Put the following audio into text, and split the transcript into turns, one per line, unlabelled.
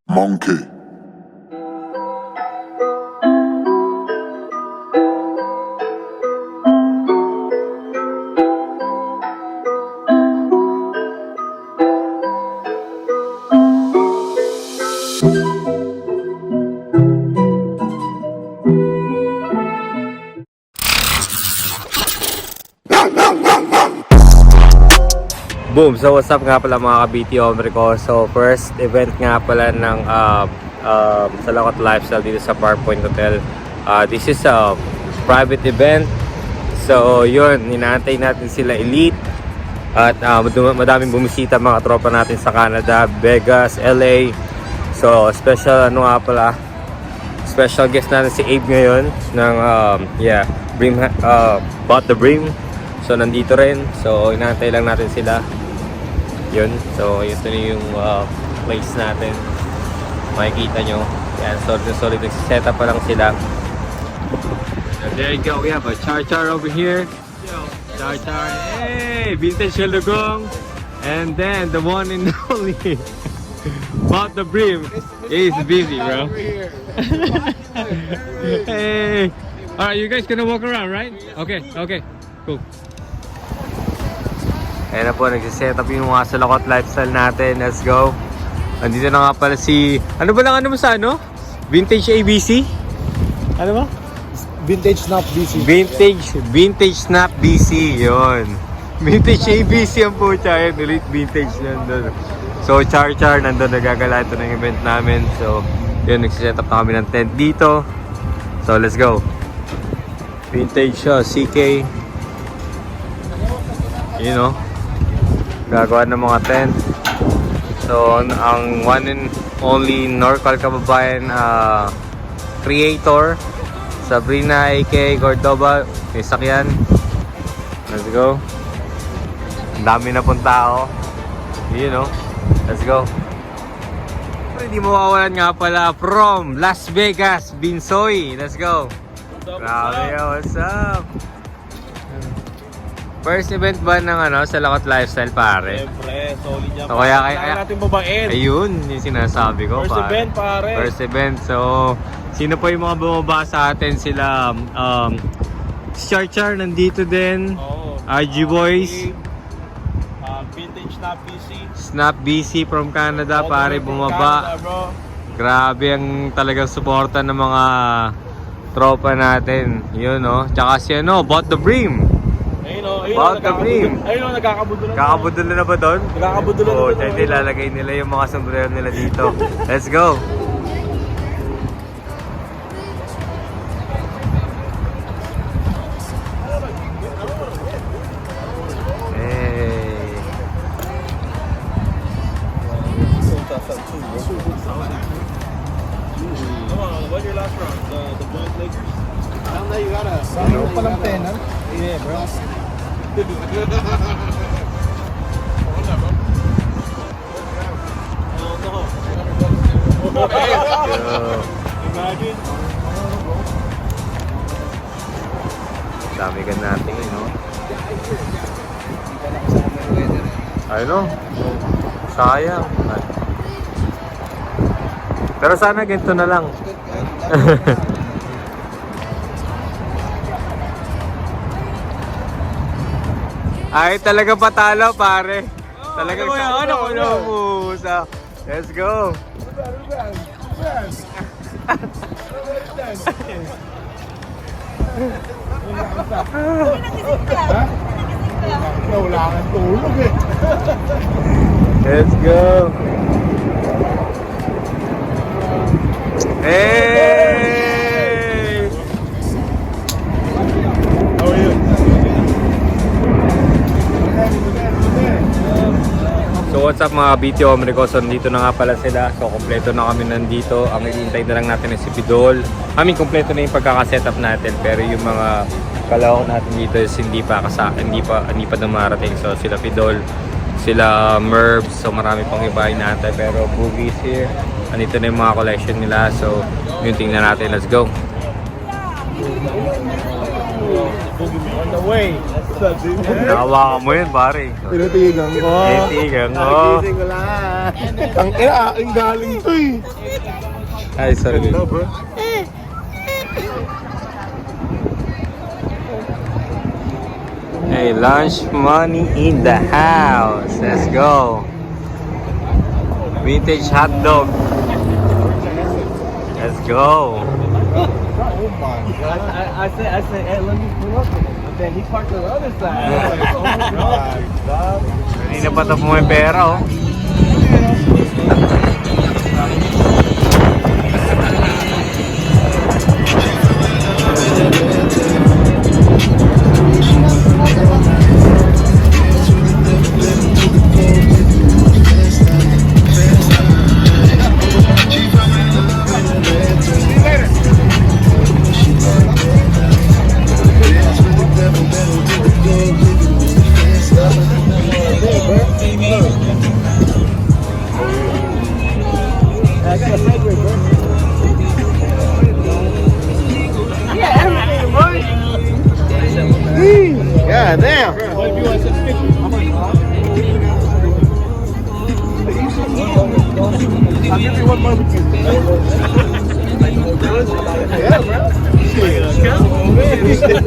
Monkey.
Boom! So what's up nga pala mga ka-BT Omre ko. So first event nga pala ng Salakot Lifestyle dito sa Park Point Hotel. This is a private event. So yun, inaantay natin sila Elite. At madaming bumisita mga tropa natin sa Canada, Vegas, LA. So special nga pala, special guest natin si Abe ngayon ng Brim, Bought the Brim. So nandito rin. So inaantay lang natin sila. Yun. So ito na yung place natin. Makikita nyo. Yan. Solid. Set up pa lang sila. So there you go. We have a Char over here. Char. Hey! Vintage Shelugong. And then the one and only Bought the Brim is busy, bro. Hey! Alright, you guys gonna walk around, right? Okay. Cool. Ayan na po, nagsiset up yung mga Salakot Lifestyle natin. Let's go. Andito na nga pala si... Ano ba lang mo sa ano? Vintage ABC? Ano ba?
Vintage Snap BC.
Vintage Snap BC. Yun. Vintage ABC ang po siya. Elite Vintage nandun. So, Char nandun. Nagagala ito ng event namin. So, yun. Nagsiset up na kami ng tent dito. So, let's go. Vintage CK. You know. Gagawa ng mga tent. So, ang one and only Norcal kababayan creator, Sabrina aka Cordoba, may sakyan. Let's go. Ang dami na pong tao. You know. Let's go. Hindi mawawalan nga pala from Las Vegas, Binsoy. Let's go. Grabe, what's up? First event ba ng Salakot Lifestyle, pare?
Siyempre, solid yan.
So, kaya
natin babain.
Ayun, yung sinasabi ko,
First event, pare.
First event. So, sino pa yung mga bumaba sa atin? Sila, Char nandito din.
Oo.
RG Boys.
Vintage Snap BC.
Snap BC from Canada, pare, bumaba.
Canada, bro.
Grabe ang talagang suporta ng mga tropa natin. Yun, no? Tsaka si Bought the Brim. Bought the Brim.
Ayun, nagkakabudol na.
Kakabudol na ba doon?
Nagkakabudol na.
Oo, dyan nilalagay nila yung mga sombrero nila dito. Let's go! Hey!
Come on, what's your last round? The Giants Lakers?
Now you gotta.
Ano palang tenant? Yeah, bro. Imagine.
Dami ka natin, no? Ano? Sayang. Pero sana ganito na lang. Ay, talaga patalo, pare. Talagang sa Let's go.
Wala kang tulog eh.
Let's go. Hey!
How are you?
So what's up mga BT Omre ko? So nandito na nga pala sila. So kompleto na kami nandito. Ang hihintay na lang natin ay si Pidol. Kompleto na yung pagkakasetup natin. Pero yung mga kalawang natin dito is hindi pa dumarating. So sila Pidol, sila Mervs. So marami pang iba inaantay. Pero Boogie's here. Andito na yung mga collection nila. So yung tingnan natin. Let's go.
On the way. What's up, dude?
Nakawakan mo yun, pare.
Tinutigan ko.
Titigan ko.
Nagising ko lang. Ang ina, aking galing to eh.
Ay, sorry.
Hello, bro.
Hey, lunch money in the house. Let's go. Vintage hot dog. Let's go.
Oh my God.
I said, hey, let me pull up with him. But then he parked on the other side. I was like, oh my God.
Kanina pa tapos mo yung pera, oh.
I got a Segway, bro. Yeah, everything, bro.
Yeah, damn.
What if you want some pictures?
I'll give you one barbecue. Yeah, bro. Shit.